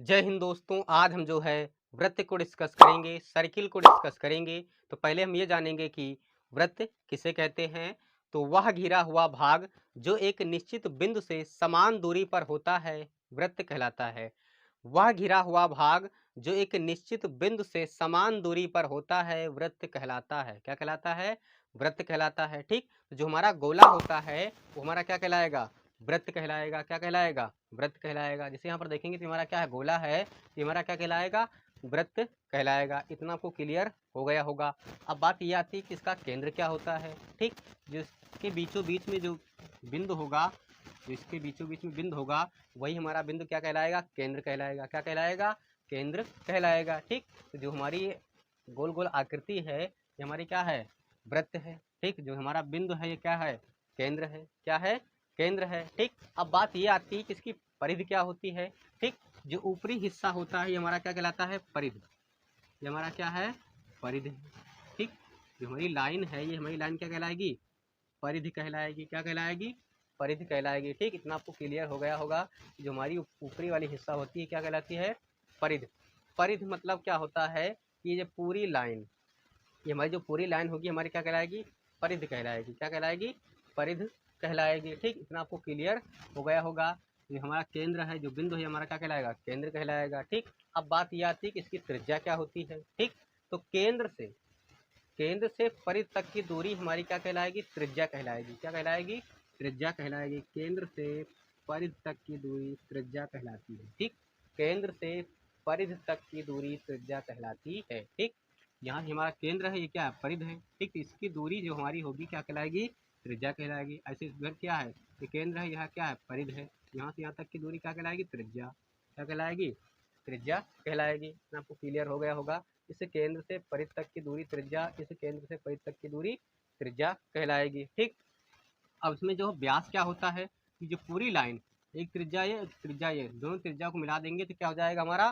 जय हिंद दोस्तों। आज हम जो है वृत्त को डिस्कस करेंगे, सर्किल को डिस्कस करेंगे। तो पहले हम ये जानेंगे कि वृत्त किसे कहते हैं। तो वह घिरा हुआ भाग जो एक निश्चित बिंदु से समान दूरी पर होता है वृत्त कहलाता है। वह घिरा हुआ भाग जो एक निश्चित बिंदु से समान दूरी पर होता है वृत्त कहलाता है। क्या कहलाता है? वृत्त कहलाता है। ठीक, तो जो हमारा गोला होता है वो हमारा क्या कहलाएगा? वृत्त कहलाएगा। क्या कहलाएगा? वृत्त कहलाएगा। जैसे यहाँ पर देखेंगे तो हमारा क्या है? गोला है, तो हमारा क्या कहलाएगा? वृत्त कहलाएगा। इतना आपको क्लियर हो गया होगा। अब बात ये आती है कि इसका केंद्र क्या होता है। ठीक, जिसके बीचों बीच में जो बिंदु होगा, जिसके बीचों बीच में बिंदु होगा, वही हमारा बिंदु क्या कहलाएगा? केंद्र कहलाएगा। क्या कहलाएगा? केंद्र कहलाएगा। ठीक, तो जो हमारी गोल गोल आकृति है ये हमारी क्या है? वृत्त है। ठीक, जो हमारा बिंदु है ये क्या है? केंद्र है। क्या है? केंद्र है। ठीक, अब बात ये आती है कि इसकी परिधि क्या होती है। ठीक, जो ऊपरी हिस्सा होता है ये हमारा क्या कहलाता है? परिधि। ये हमारा क्या है? परिधि। ठीक, जो हमारी लाइन है ये हमारी लाइन क्या कहलाएगी? परिधि कहलाएगी। क्या कहलाएगी? परिधि कहलाएगी। ठीक, इतना आपको क्लियर हो गया होगा। जो हमारी ऊपरी वाली हिस्सा होती है क्या कहलाती है? परिधि। परिधि मतलब क्या होता है कि ये पूरी लाइन, ये हमारी जो पूरी लाइन होगी हमारी क्या कहलाएगी? परिधि कहलाएगी। क्या कहलाएगी? परिधि कहलाएगी। ठीक, इतना आपको क्लियर हो गया होगा। ये हमारा केंद्र है, जो बिंदु है हमारा क्या कहलाएगा? केंद्र कहलाएगा। ठीक, अब बात ये आती है कि इसकी त्रिज्या क्या होती है। ठीक, तो केंद्र से परिधि तक की दूरी हमारी क्या कहलाएगी? त्रिज्या कहलाएगी। क्या कहलाएगी? त्रिज्या कहलाएगी। केंद्र से परिधि तक की दूरी त्रिज्या कहलाती है। ठीक, केंद्र से परिधि तक की दूरी त्रिज्या कहलाती है। ठीक, यहाँ हमारा केंद्र है, ये क्या है? परिधि है। ठीक, तो इसकी दूरी जो हमारी होगी क्या कहलाएगी? त्रिज्या कहलाएगी। ऐसे इधर क्या है? ये केंद्र है, यह क्या है? परिधि है। यहाँ से यहाँ तक की दूरी क्या कहलाएगी? त्रिज्या। क्या कहलाएगी? त्रिज्या कहलाएगी। इतना आपको क्लियर हो गया होगा। इस केंद्र से परिधि तक की दूरी त्रिज्या, इस केंद्र से परिधि तक की दूरी त्रिज्या कहलाएगी। ठीक, अब इसमें जो व्यास क्या होता है कि जो पूरी लाइन, एक त्रिज्या ये, एक त्रिज्या ये, दोनों त्रिज्या को मिला देंगे तो क्या हो जाएगा? हमारा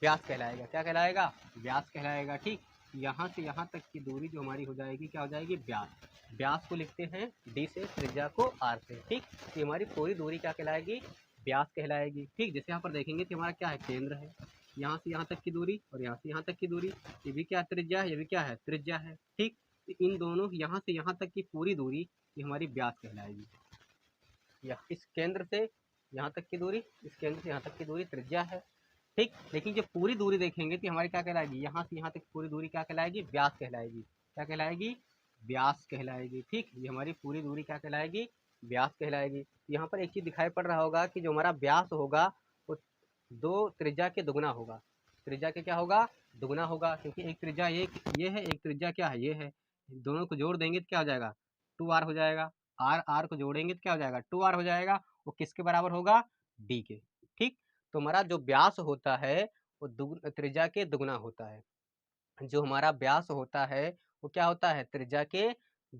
व्यास कहलाएगा। क्या कहलाएगा? व्यास कहलाएगा। ठीक, यहाँ से यहाँ तक की दूरी जो हमारी हो जाएगी क्या हो जाएगी? व्यास। व्यास को लिखते हैं डी से, त्रिज्या को आर से। ठीक, ये हमारी पूरी दूरी क्या कहलाएगी? व्यास कहलाएगी। ठीक, जैसे यहाँ पर देखेंगे कि हमारा क्या है? केंद्र है, यहाँ से यहाँ तक की दूरी और यहाँ से यहाँ तक की दूरी, ये भी क्या त्रिज्या है, ये भी क्या है? त्रिज्या है। ठीक, तो इन दोनों यहाँ से यहाँ तक की पूरी दूरी ये हमारी व्यास कहलाएगी। या इस केंद्र से यहाँ तक की दूरी, इस केंद्र से यहाँ तक की दूरी त्रिज्या है। ठीक, लेकिन जब पूरी दूरी देखेंगे तो हमारी क्या कहलाएगी? यहाँ से यहाँ तक पूरी दूरी क्या कहलाएगी? व्यास कहलाएगी। क्या कहलाएगी? व्यास कहलाएगी। ठीक, ये हमारी पूरी दूरी क्या कहलाएगी? व्यास कहलाएगी। यहाँ पर एक चीज दिखाई पड़ रहा होगा कि जो हमारा व्यास होगा वो दो त्रिज्या के दुगना होगा। त्रिज्या के क्या होगा? दुगना होगा, क्योंकि एक त्रिज्या ये है, एक त्रिज्या क्या है? ये है। दोनों को जोड़ देंगे तो क्या हो जाएगा? 2r हो जाएगा। आर आर को जोड़ेंगे तो क्या हो जाएगा? 2r हो जाएगा। वो किसके बराबर होगा? डी के। ठीक, तो हमारा जो व्यास होता है वो त्रिज्या के दुगना होता है। जो हमारा व्यास होता है वो क्या होता है? त्रिज्या के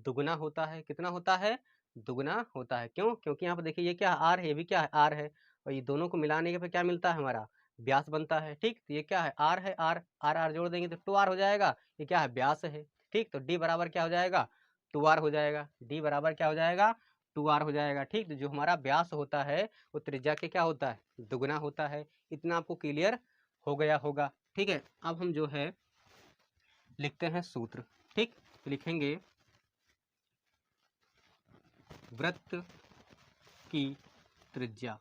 दुगना होता है। कितना होता है? दुगना होता है। क्यों? क्योंकि यहाँ पर देखिए ये क्या है? आर है, ये भी क्या है? आर है, और ये दोनों को मिलाने के फिर क्या मिलता है? हमारा व्यास बनता है। ठीक, तो ये क्या है? आर है, आर आर आर जोड़ देंगे तो 2r हो जाएगा। ये क्या है? व्यास है। ठीक, तो डी बराबर क्या हो जाएगा? 2r हो जाएगा। डी बराबर क्या हो जाएगा? 2r हो जाएगा। ठीक, तो जो हमारा व्यास होता है वो त्रिज्या के क्या होता है? दुगना होता है। इतना आपको क्लियर हो गया होगा। ठीक है, अब हम जो है लिखते हैं सूत्र। ठीक, लिखेंगे वृत्त की त्रिज्या।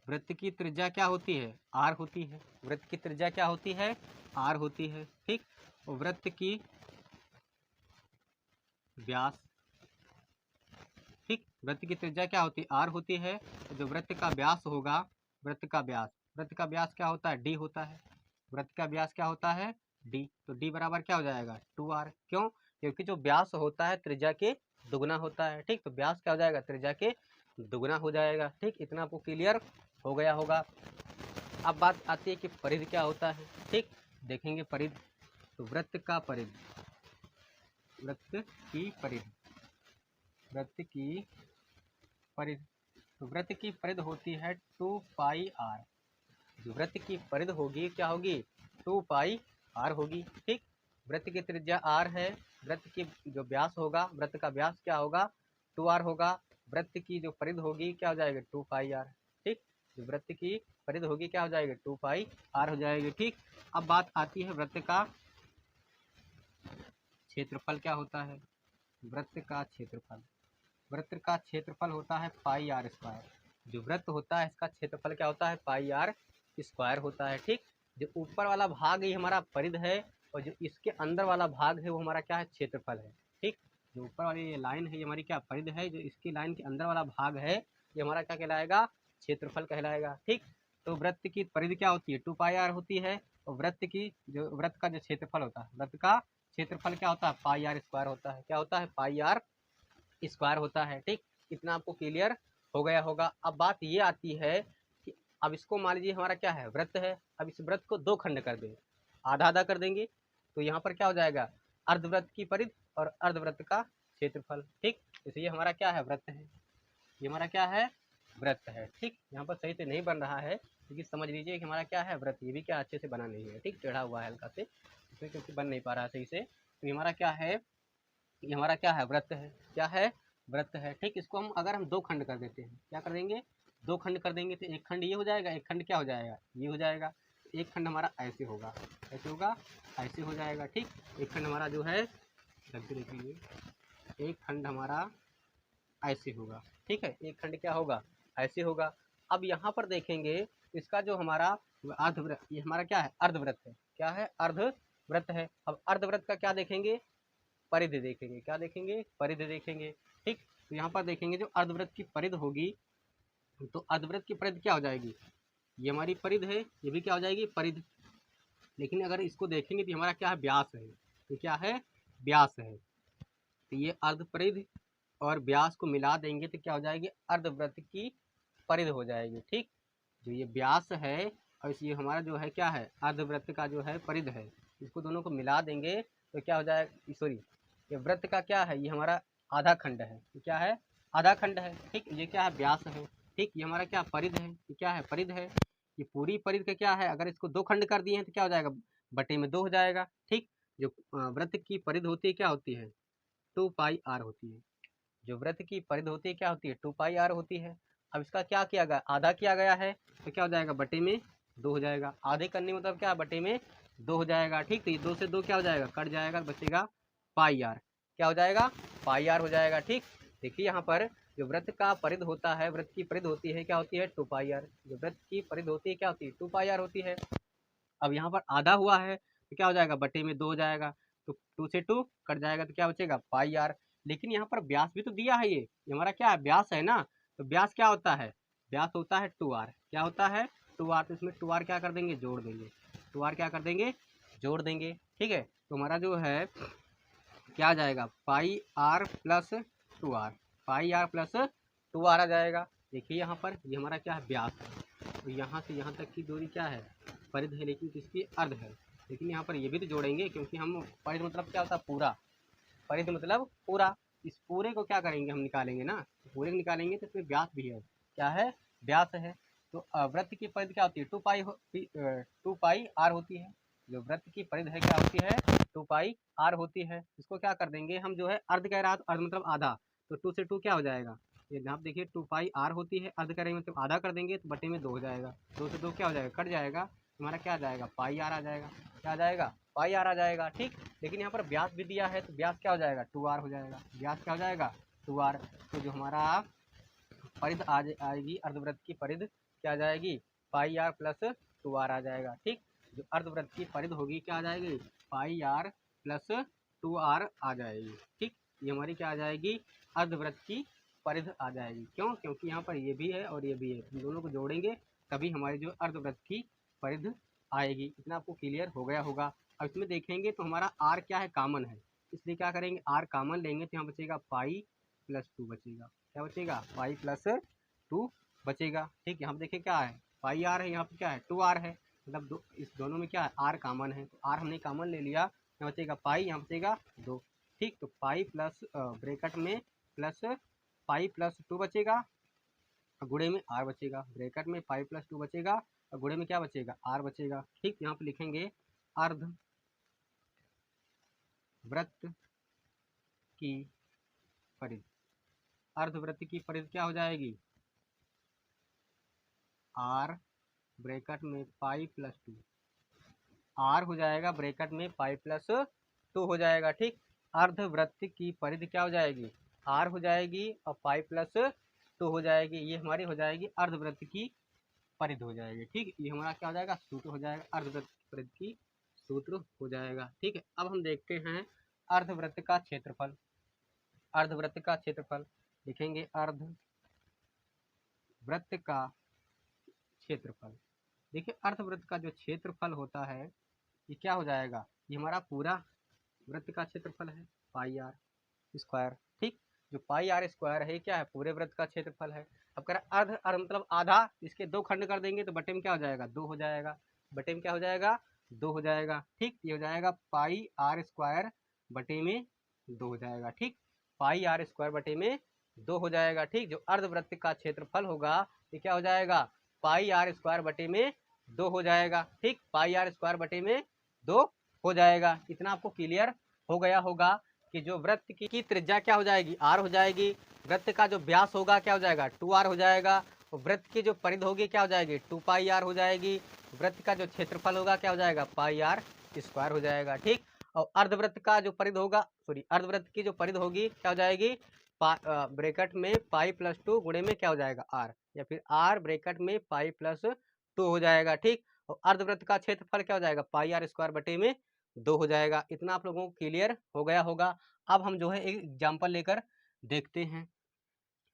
वृत्त की त्रिज्या क्या होती है? आर होती है। वृत्त की त्रिज्या क्या होती है? आर होती है। ठीक, और वृत्त की व्यास, ठीक, वृत्त की त्रिज्या क्या होती है? आर होती है। तो जो वृत्त का व्यास होगा, वृत्त का व्यास क्या होता है? डी होता है। वृत्त का व्यास क्या होता है? डी। तो डी बराबर क्या हो जाएगा? 2r। क्यों? क्योंकि जो व्यास होता है त्रिज्या के दुगना होता है। ठीक, तो व्यास क्या हो जाएगा? त्रिज्या के दुगना हो जाएगा। ठीक, इतना आपको क्लियर हो गया होगा। अब बात आती है कि परिधि क्या होता है। ठीक, देखेंगे परिधि। तो वृत्त का परिधि, वृत्त की परिधि, वृत्त की परिधि, तो वृत्त की परिधि होती है 2πr। जो वृत्त की परिधि होगी क्या होगी? 2πr होगी। ठीक, वृत्त की त्रिज्या r है, वृत्त की जो व्यास होगा, वृत्त का व्यास क्या होगा? 2r होगा। वृत्त की जो परिधि होगी क्या हो जाएगा? 2πr। ठीक, जो वृत्त की परिधि होगी क्या हो जाएगी 2 पाई r हो जाएगी। ठीक, अब बात आती है वृत्त का क्षेत्रफल क्या होता है। वृत्त का क्षेत्रफल, वृत्त का क्षेत्रफल होता है पाई आर स्क्वायर। जो वृत्त होता है इसका क्षेत्रफल क्या होता है पाई आर स्क्वायर होता है। ठीक, जो ऊपर वाला भाग ये हमारा परिधि है और जो इसके अंदर वाला भाग है वो हमारा क्या है क्षेत्रफल है। ठीक, जो ऊपर वाली ये लाइन है ये हमारी क्या परिधि है, जो इसकी लाइन के अंदर वाला भाग है ये हमारा क्या कहलाएगा क्षेत्रफल कहलाएगा। ठीक, तो वृत्त की परिधि क्या होती है 2 पाई आर होती है और वृत्त की जो वृत्त का जो क्षेत्रफल होता है, वृत्त का क्षेत्रफल क्या होता है पाई आर स्क्वायर होता है। क्या होता है पाई आर स्क्वायर होता है। ठीक, इतना आपको क्लियर हो गया होगा। अब बात ये आती है कि अब इसको मान लीजिए हमारा क्या है वृत्त है, अब इस वृत्त को दो खंड कर देंगे, आधा आधा कर देंगे, तो यहाँ पर क्या हो जाएगा अर्धवृत्त की परिधि और अर्धवृत्त का क्षेत्रफल। ठीक, इसलिए हमारा क्या है वृत्त है, ये हमारा क्या है वृत्त है। ठीक, यहाँ पर सही से नहीं बन रहा है क्योंकि समझ लीजिए कि हमारा क्या है वृत्त, ये भी क्या अच्छे से बना नहीं है। ठीक, टेढ़ा हुआ है हल्का से, इसमें क्योंकि बन नहीं पा रहा है सही से, तो ये हमारा क्या है, ये हमारा क्या है वृत्त है। क्या है वृत्त है। ठीक, इसको हम अगर हम दो खंड कर देते हैं, क्या कर देंगे दो खंड कर देंगे, तो एक खंड ये हो जाएगा, एक खंड क्या हो जाएगा ये हो जाएगा। एक खंड हमारा ऐसे होगा, ऐसे होगा, ऐसे हो जाएगा। ठीक, एक खंड हमारा जो है जल्दी देख लीजिए, एक खंड हमारा ऐसे होगा। ठीक है, एक खंड क्या होगा ऐसे होगा। अब यहाँ पर देखेंगे इसका जो हमारा अर्धवृत्त, ये हमारा क्या है अर्धवृत्त है। क्या है अर्धवृत्त है। अब अर्धवृत्त का क्या देखेंगे परिधि देखेंगे, क्या देखेंगे परिधि देखेंगे। ठीक, तो यहाँ पर देखेंगे जो अर्धवृत्त की परिधि होगी, तो अर्धवृत्त की परिधि क्या हो जाएगी, ये हमारी परिधि है, ये भी क्या हो जाएगी परिधि। लेकिन अगर इसको देखेंगे तो हमारा क्या है व्यास है, तो क्या है व्यास है, तो ये अर्ध परिधि और व्यास को मिला देंगे तो क्या हो जाएगी अर्धवृत्त की परिधि हो जाएगी। ठीक, जो ये व्यास है और ये हमारा जो है क्या है अर्धवृत्त का जो है परिधि है, इसको दोनों को मिला देंगे तो क्या हो जाएगा, सॉरी ये वृत्त का क्या है, ये हमारा आधा खंड है, ये क्या है आधा खंड है। ठीक, ये क्या है व्यास है। ठीक, ये हमारा क्या परिधि है, ये क्या है परिधि है। ये पूरी परिधि का क्या है, अगर इसको दो खंड कर दिए हैं तो क्या हो जाएगा बटे में दो हो जाएगा। ठीक, जो वृत्त की परिधि होती है क्या होती है 2 पाई आर होती है। जो वृत्त की परिधि होती है क्या होती है 2 पाई आर होती है। अब इसका क्या किया गया आधा किया गया है, तो क्या हो जाएगा बटे में दो हो जाएगा। आधे करने मतलब क्या बटे में दो हो जाएगा। ठीक, तो ये दो से दो क्या हो जाएगा कट जाएगा, बचेगा पाई आर, क्या हो जाएगा पाई आर हो जाएगा। ठीक, देखिए यहाँ पर जो वृत्त का परिधि होता है, वृत्त की परिधि होती है क्या होती है 2 पाई आर, जो वृत्त की परिधि होती है क्या होती है 2 पाई आर होती है। अब यहाँ पर आधा हुआ है तो क्या हो जाएगा बटे में दो हो जाएगा, तो टू से टू कट जाएगा तो क्या बचेगा पाई आर। लेकिन यहाँ पर व्यास भी तो दिया है, ये हमारा क्या है व्यास है ना, तो व्यास क्या होता है व्यास होता है 2r, क्या होता है 2r, तो इसमें 2r क्या कर देंगे जोड़ देंगे, 2r क्या कर देंगे जोड़ देंगे। ठीक है, तो हमारा जो है क्या आ जाएगा pi r plus 2r, pi r plus 2r आ जाएगा। देखिए यहाँ पर ये हमारा क्या है व्यास है, तो यहाँ से यहाँ तक की दूरी क्या है परिधि है, लेकिन किसकी अर्ध है। लेकिन यहाँ पर ये भी तो जोड़ेंगे क्योंकि हम परिधि मतलब क्या होता है पूरा, परिधि मतलब पूरा, इस पूरे को क्या करेंगे हम निकालेंगे ना, पूरे को निकालेंगे तो इसमें व्यास भी है, क्या है व्यास है। तो वृत्त की परिधि क्या होती है 2 पाई आर होती है। जो वृत्त की परिधि है क्या होती है 2 पाई आर होती है। इसको क्या कर देंगे हम, जो है अर्ध कह रहा तो अर्ध मतलब आधा, तो 2 से 2 क्या हो जाएगा, ये आप देखिए 2 पाई आर होती है, अर्ध करेंगे मतलब आधा कर देंगे तो बटे में दो हो जाएगा, 2 से 2 क्या हो जाएगा कट जाएगा, हमारा क्या आ जाएगा पाई आर आ जाएगा, क्या आ जाएगा पाई आर आ जाएगा। ठीक, लेकिन यहाँ पर व्यास भी दिया है तो व्यास क्या हो जाएगा 2r हो जाएगा, व्यास क्या हो जाएगा 2r। तो जो हमारा परिधि आएगी अर्धवृत्त की परिधि क्या आ जाएगी पाई आर प्लस 2r आ जाएगा। ठीक, जो अर्धवृत्त की परिधि होगी क्या आ जाएगी पाई आर प्लस 2r आ जाएगी। ठीक, ये हमारी क्या आ जाएगी अर्धवृत्त की परिधि आ जाएगी। क्यों, क्योंकि यहाँ पर ये भी है और ये भी है, इन दोनों को जोड़ेंगे तभी हमारी जो अर्धवृत्त की परिधि आएगी। इतना आपको क्लियर हो गया होगा। अब इसमें देखेंगे तो हमारा r क्या है कामन है, इसलिए क्या करेंगे r कामन लेंगे तो यहाँ बचेगा पाई प्लस 2 बचेगा, क्या बचेगा पाई प्लस 2 बचेगा। ठीक, यहाँ पर देखिए क्या है पाई आर है, यहाँ पर क्या है 2r है, मतलब इस दोनों में क्या है r कामन है, तो r हमने कामन ले लिया, यहाँ बचेगा पाई, यहाँ बचेगा 2। ठीक, तो पाई प्लस ब्रैकेट में प्लस पाई प्लस 2 बचेगा, गुणे में r बचेगा, ब्रैकेट में पाई प्लस 2 बचेगा और गुणे में क्या बचेगा r बचेगा। ठीक, यहाँ पे लिखेंगे अर्ध वृत्त की परिधि, अर्धवृत्त की परिधि क्या हो जाएगी r ब्रैकेट में पाई प्लस 2, आर हो जाएगा ब्रैकेट में पाई प्लस 2 हो जाएगा। ठीक, अर्धवृत्त की परिधि क्या हो जाएगी, आर हो जाएगी और पाई प्लस 2 हो जाएगी। ये हमारी हो जाएगी अर्धवृत्त की परिधि हो जाएगी। ठीक, ये हमारा क्या हो जाएगा, सूत्र हो जाएगा, अर्धवृत्त की परिधि की सूत्र हो जाएगा। ठीक है, अब हम देखते हैं अर्धवृत्त का क्षेत्रफल। अर्धवृत्त का क्षेत्रफल लिखेंगे, अर्धवृत्त का क्षेत्रफल। देखिए अर्धवृत्त का जो क्षेत्रफल होता है ये क्या हो जाएगा, ये हमारा पूरा वृत्त का क्षेत्रफल है, पाई आर स्क्वायर। ठीक, जो पाई आर स्क्वायर है क्या है, पूरे वृत्त का क्षेत्रफल है। अब कर अर्ध मतलब आधा, इसके दो खंड कर देंगे तो बटे में क्या हो जाएगा, 2 हो जाएगा। बटे में क्या हो जाएगा, 2 हो जाएगा। ठीक, ये हो जाएगा पाई आर स्क्वायर बटे में 2 हो जाएगा। ठीक, पाई आर स्क्वायर बटे में 2 हो जाएगा। ठीक, जो अर्धवृत्त का क्षेत्रफल होगा ये क्या हो जाएगा, पाई आर स्क्वायर बटे में 2 हो जाएगा। ठीक, पाई आर स्क्वायर बटे में 2 हो जाएगा। इतना आपको क्लियर हो गया होगा कि जो वृत्त की त्रिज्या क्या हो जाएगी, आर हो जाएगी। वृत्त का जो व्यास होगा क्या हो जाएगा, 2r हो जाएगा। और वृत्त की जो परिधि होगी क्या हो जाएगी, 2 पाई आर हो जाएगी। वृत्त का जो क्षेत्रफल होगा क्या हो जाएगा, पाई आर स्क्वायर हो जाएगा। ठीक, और अर्धवृत्त का जो परिधि होगा, सॉरी अर्धवृत्त की जो परिधि होगी क्या हो जाएगी, ब्रैकेट में पाई प्लस 2 गुणे में क्या हो जाएगा, आर, या फिर आर ब्रैकेट में पाई प्लस 2 हो जाएगा। ठीक, और अर्धवृत्त का क्षेत्रफल क्या हो जाएगा, पाई आर स्क्वायर बटे में 2 हो जाएगा। इतना आप लोगों को क्लियर हो गया होगा। अब हम जो है एक एग्जाम्पल लेकर देखते हैं।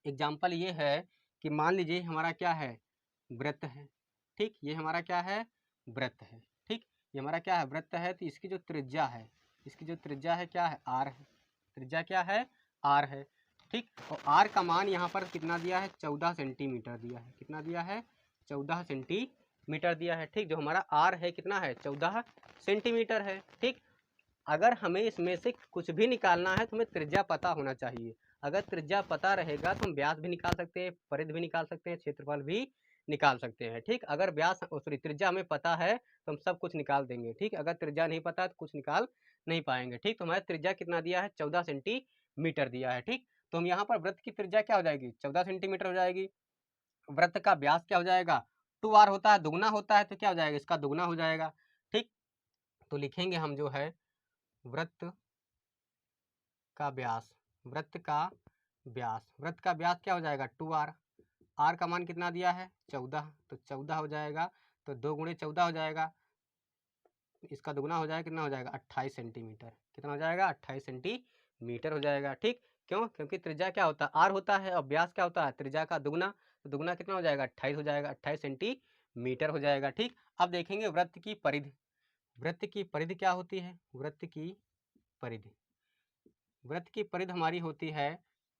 एग्जाम्पल ये है कि मान लीजिए हमारा क्या है, वृत्त है। ठीक, ये हमारा क्या है, वृत्त है। ठीक, ये हमारा क्या है, वृत्त है। तो इसकी जो त्रिज्या है, इसकी जो त्रिज्या है क्या है, आर है। त्रिज्या क्या है, आर है। ठीक, और आर का मान यहाँ पर कितना दिया है, 14 सेंटीमीटर दिया है। कितना दिया है, 14 सेंटीमीटर दिया है। ठीक, जो हमारा आर है कितना है, 14 सेंटीमीटर है। ठीक, अगर हमें इसमें से कुछ भी निकालना है तो हमें त्रिज्या पता होना चाहिए। अगर त्रिज्या पता रहेगा तो हम व्यास भी निकाल सकते हैं, परिधि भी निकाल सकते हैं, क्षेत्रफल भी निकाल सकते हैं। ठीक, अगर व्यास सॉरी त्रिज्या हमें पता है तो हम सब कुछ निकाल देंगे। ठीक, अगर त्रिज्या नहीं पता है तो कुछ निकाल नहीं पाएंगे। ठीक, तो हमारा त्रिज्या कितना दिया है, 14 सेंटीमीटर दिया है। ठीक, तो हम यहाँ पर वृत्त की त्रिज्या क्या हो जाएगी, 14 सेंटीमीटर हो जाएगी। वृत्त का व्यास क्या हो जाएगा, 2r होता है, दुगना होता है तो क्या हो जाएगा, इसका दुगना हो जाएगा। ठीक, तो लिखेंगे हम जो है वृत्त का व्यास, वृत्त का व्यास, वृत्त का व्यास क्या हो जाएगा, 2r। आर का मान कितना दिया है, 14, तो 14 हो जाएगा। तो 2 गुणे 14 हो जाएगा, इसका दुगना हो जाएगा, कितना हो जाएगा, 28 सेंटीमीटर। कितना हो जाएगा, 28 सेंटीमीटर हो जाएगा। ठीक, क्यों, क्योंकि त्रिज्या क्या होता है, आर होता है, और व्यास क्या होता है, त्रिज्या का दुगना। तो दुगना कितना हो जाएगा, 28 हो जाएगा, 28 सेंटीमीटर हो जाएगा। ठीक, अब देखेंगे वृत्त की परिधि। वृत्त की परिधि क्या होती है, वृत्त की परिधि, वृत्त की परिधि हमारी होती है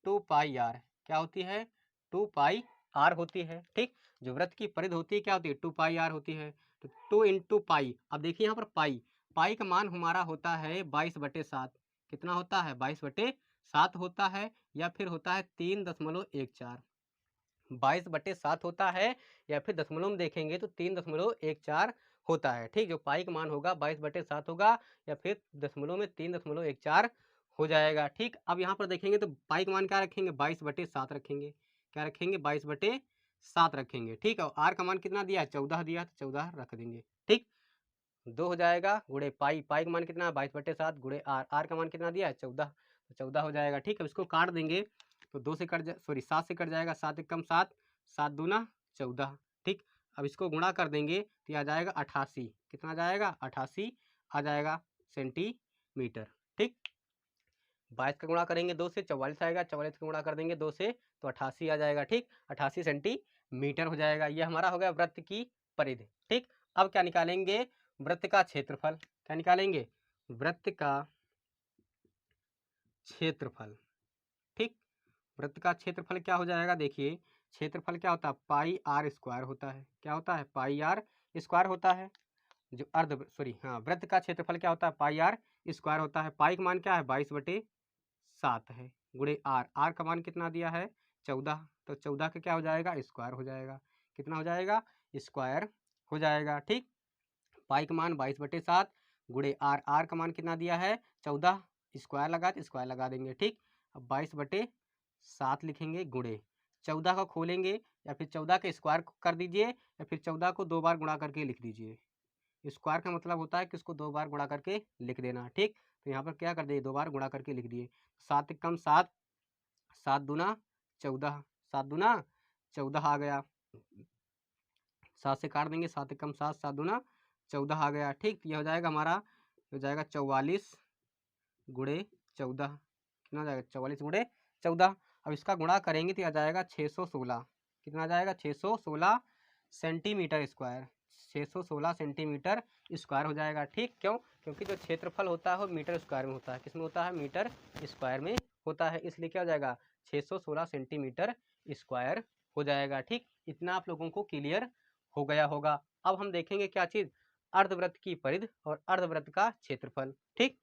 2 पाई आर। क्या होती है, 2 पाई आर होती है। ठीक, जो वृत्त की परिधि होती है क्या होती है, 2 पाई आर होती है। तो 2 इंटू पाई, अब देखिए यहाँ पर पाई, पाई का मान हमारा होता है 22/7। कितना होता है, 22/7 होता है, या फिर होता है 3.14। 22/7 होता है, या फिर दशमलव में देखेंगे तो 3.14 होता है। ठीक, जो पाई का मान होगा 22/7 होगा, या फिर दशमलव में 3.14 हो जाएगा। ठीक, अब यहाँ पर देखेंगे तो पाई का मान क्या रखेंगे, 22/7 रखेंगे। क्या रखेंगे, 22/7 रखेंगे। ठीक, और आर का मान कितना दिया है, 14 दिया, तो 14 रख देंगे। ठीक, 2 हो जाएगा गुणे पाई, पाई का मान कितना है, 22/7 गुणे आर, आर का मान कितना दिया है, 14, तो 14 हो जाएगा। ठीक, अब इसको काट देंगे तो 2 से कट जा सॉरी 7 से कट जाएगा, 7 एकम 7, 7 दूना 14। ठीक, अब इसको गुणा कर देंगे तो आ जाएगा 88। कितना आ जाएगा, 88 आ जाएगा सेंटीमीटर। ठीक, 22 का गुणा करेंगे 2 से 44 आएगा, 44 का गुणा कर देंगे 2 से तो 88 आ जाएगा। ठीक, 88 सेंटीमीटर हो जाएगा। यह हमारा हो गया वृत्त की परिधि। ठीक, अब क्या निकालेंगे, वृत्त का क्षेत्रफल। क्या निकालेंगे, वृत्त का क्षेत्रफल। ठीक, वृत्त का क्षेत्रफल क्या हो जाएगा, देखिए क्षेत्रफल क्या होता है, पाई आर स्क्वायर होता है। क्या होता है, पाई आर स्क्वायर होता है। जो अर्ध सॉरी हाँ, वृत्त का क्षेत्रफल क्या होता है, पाई आर स्क्वायर होता है। पाई का मान क्या है, 22/7 है, गुणे आर, आर का मान कितना दिया है, 14, तो 14 का क्या हो जाएगा, स्क्वायर हो जाएगा। कितना हो जाएगा, स्क्वायर हो जाएगा। ठीक, पाई का मान 22/7 गुणे आर, आर का मान कितना दिया है, 14, स्क्वायर लगा तो स्क्वायर लगा देंगे। ठीक, अब 22/7 लिखेंगे गुणे 14 को खोलेंगे या फिर 14 के स्क्वायर कर दीजिए या फिर 14 को 2 बार गुणा करके लिख दीजिए। स्क्वायर का मतलब होता है कि उसको 2 बार गुणा करके लिख देना, ठीक। तो यहाँ पर क्या कर दिए, 2 बार गुणा करके लिख दिए। 7 एकम 7, 7 दूना 14, 7 दूना 14 आ गया। 7 से काट देंगे, 7 एकम 7, 7 दूना 14 आ गया, ठीक। ये हो जाएगा हमारा, हो जाएगा 44 गुणे 14, कितना हो जाएगा 44 गुणे 14। अब इसका गुणा करेंगे तो आ जाएगा 616, कितना आ जाएगा 616 सेंटीमीटर स्क्वायर, 616 सेंटीमीटर स्क्वायर हो जाएगा, ठीक। क्यों? क्योंकि जो क्षेत्रफल होता है वो मीटर स्क्वायर में होता है, किसमें होता है, मीटर स्क्वायर में होता है, इसलिए क्या हो जाएगा 616 सेंटीमीटर स्क्वायर हो जाएगा, ठीक। इतना आप लोगों को क्लियर हो गया होगा। अब हम देखेंगे क्या चीज, अर्धवृत्त की परिधि और अर्धवृत्त का क्षेत्रफल, ठीक।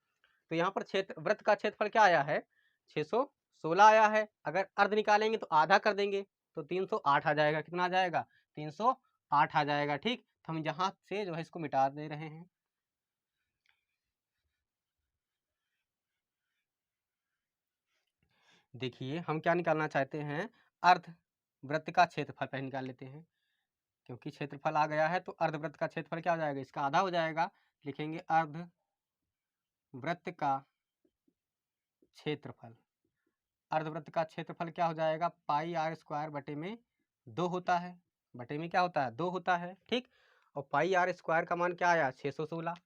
तो यहाँ पर क्षेत्र वृत्त का क्षेत्रफल क्या आया है, 616 आया है। अगर अर्ध निकालेंगे तो आधा कर देंगे तो 308 आ जाएगा, कितना आ जाएगा 308 आ जाएगा, ठीक। तो हम यहाँ से जो है इसको मिटा दे रहे हैं। देखिए हम क्या निकालना चाहते हैं, अर्ध वृत्त का क्षेत्रफल पहले निकाल लेते हैं, क्योंकि क्षेत्रफल आ गया है तो अर्धवृत्त का क्षेत्रफल क्या हो जाएगा, इसका आधा हो जाएगा। लिखेंगे अर्ध वृत्त का क्षेत्रफल, अर्धवृत्त का क्षेत्रफल क्या हो जाएगा, पाई आर स्क्वायर बटे में 2 होता है, बटे में क्या होता है 2 होता है, ठीक। और पाई आर स्क्वायर का मान क्या आया 616,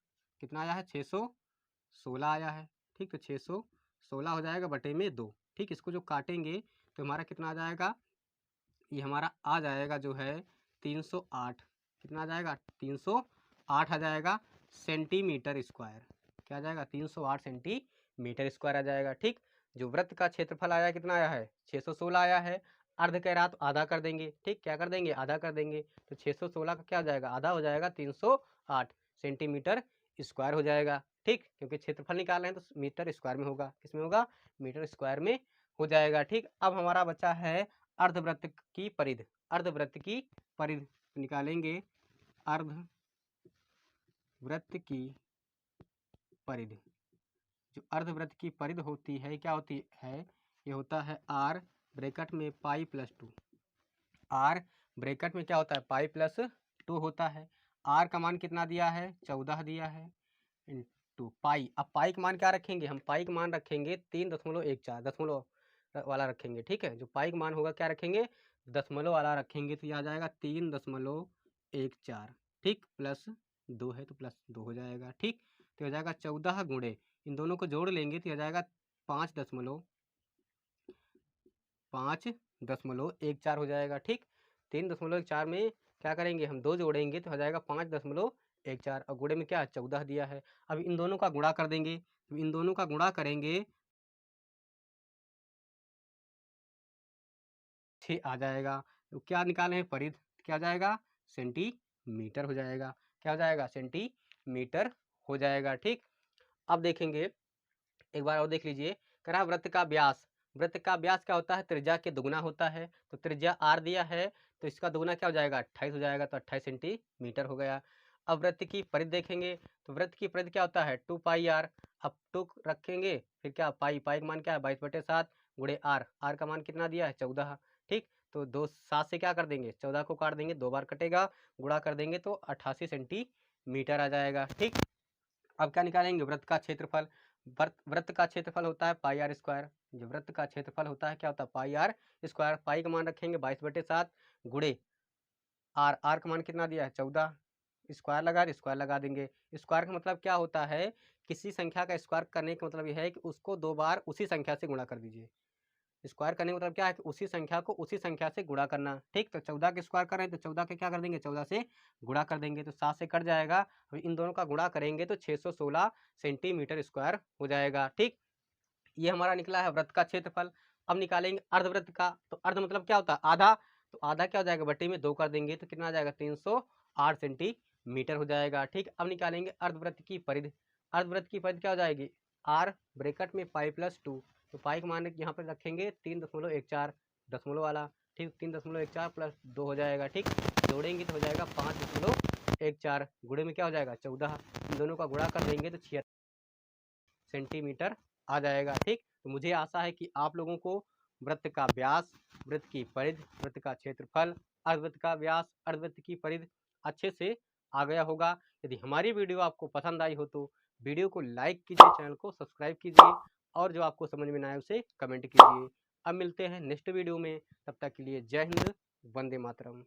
कितना आया है 616 आया है, ठीक। तो 616 हो जाएगा बटे में 2, ठीक। इसको जो काटेंगे तो हमारा कितना आ जाएगा, ये हमारा आ जाएगा जो है 308, कितना आ जाएगा 308 आ जाएगा सेंटीमीटर स्क्वायर, क्या आ जाएगा 308 सेंटीमीटर स्क्वायर आ जाएगा, ठीक। जो वृत्त का क्षेत्रफल आया कितना आया है 616 आया है, अर्ध कह रहा तो आधा कर देंगे, ठीक। क्या कर देंगे, आधा कर देंगे, तो 616 का क्या हो जाएगा, आधा हो जाएगा 308 सेंटीमीटर स्क्वायर हो जाएगा, ठीक। क्योंकि क्षेत्रफल निकाल रहे हैं तो मीटर स्क्वायर में होगा, किसमें होगा, मीटर स्क्वायर में हो जाएगा, ठीक। अब हमारा बचा है अर्धवृत्त की परिधि, अर्धवृत्त की परिधि निकालेंगे, अर्धवृत्त की परिधि, जो अर्धवृत्त की परिधि होती है क्या होती है, ये होता है आर ब्रैकेट में पाई प्लस 2, आर ब्रैकेट में क्या होता है पाई प्लस 2 होता है। आर का मान कितना दिया है 14 दिया है, इंटू पाई। अब पाई का मान क्या रखेंगे, हम पाई का मान रखेंगे 3.14 दशमलव वाला रखेंगे, ठीक है। जो पाई का मान होगा क्या रखेंगे, दशमलव वाला रखेंगे, तो यह आ जाएगा 3.14, ठीक। प्लस 2 है तो प्लस 2 हो जाएगा, ठीक। तो हो जाएगा 14 गुणे, इन दोनों को जोड़ लेंगे तो हो जाएगा 5.14 हो जाएगा, ठीक। 3.14 में क्या करेंगे हम 2 जोड़ेंगे तो हो जाएगा 5.14, और गुणे में क्या 14 दिया है। अब इन दोनों का गुणा कर देंगे, तो इन दोनों का गुणा करेंगे 6 आ जाएगा। तो क्या निकाले हैं परिधि, क्या आ जाएगा सेंटीमीटर हो जाएगा, क्या हो जाएगा सेंटीमीटर हो जाएगा, ठीक। अब देखेंगे एक बार और देख लीजिए, कह रहा वृत्त का व्यास, वृत्त का व्यास क्या होता है, त्रिज्या के दुगुना होता है, तो त्रिज्या आर दिया है तो इसका दुगुना क्या हो जाएगा 28 हो जाएगा, तो 28 सेंटीमीटर हो गया। अब वृत्त की परिधि देखेंगे, तो वृत्त की परिधि क्या होता है 2 पाई आर, अब 2 रखेंगे फिर क्या पाई, पाई का मान क्या है 22/7 गुणे आर, आर का मान कितना दिया है 14, ठीक। तो 2 7 से क्या कर देंगे 14 को काट देंगे, 2 बार कटेगा, गुणा कर देंगे तो 88 सेंटीमीटर आ जाएगा, ठीक। अब क्या निकालेंगे वृत्त का क्षेत्रफल, वृत्त का क्षेत्रफल होता है पाई आर स्क्वायर, जो वृत्त का क्षेत्रफल होता है क्या होता है पाई आर स्क्वायर, पाई का मान रखेंगे 22/7 गुणे आर, आर का मान कितना दिया है 14, स्क्वायर लगा देंगे। स्क्वायर का मतलब क्या होता है, किसी संख्या का स्क्वायर करने का मतलब यह है कि उसको 2 बार उसी संख्या से गुणा कर दीजिए। स्क्वायर करने का मतलब क्या है कि उसी संख्या को उसी संख्या से गुणा करना, ठीक। तो 14 के स्क्वायर कर रहे हैं तो 14 के क्या कर देंगे 14 से गुणा कर देंगे, तो 7 से कट जाएगा, इन दोनों का गुणा करेंगे तो 616 सेंटीमीटर स्क्वायर हो जाएगा, ठीक। ये हमारा निकला है वृत्त का क्षेत्रफल। अब निकालेंगे अर्धवृत्त का, तो अर्ध मतलब क्या होता है आधा, तो आधा क्या हो जाएगा बटे में 2 कर देंगे तो कितना आ जाएगा 308 सेंटीमीटर हो जाएगा, ठीक। अब निकालेंगे अर्धवृत्त की परिधि, अर्धवृत्त की परिधि क्या हो जाएगी आर ब्रैकेट में पाई प्लस 2, तो पाई का मान यहाँ पर रखेंगे 3.14 दशमलव वाला, ठीक। 3.14 प्लस 2 हो जाएगा, ठीक। जोड़ेंगे तो हो जाएगा 5.14, गुणे में क्या हो जाएगा 14, इन दोनों का गुणा कर देंगे तो 76 सेंटीमीटर आ जाएगा, ठीक। तो मुझे आशा है कि आप लोगों को वृत्त का व्यास, वृत्त की परिधि, वृत्त का क्षेत्रफल, अर्धवृत्त का व्यास, अर्धवृत्त की परिधि अच्छे से आ गया होगा। यदि हमारी वीडियो आपको पसंद आई हो तो वीडियो को लाइक कीजिए, चैनल को सब्सक्राइब कीजिए और जो आपको समझ में ना आए उसे कमेंट कीजिए। अब मिलते हैं नेक्स्ट वीडियो में, तब तक के लिए जय हिंद, वंदे मातरम।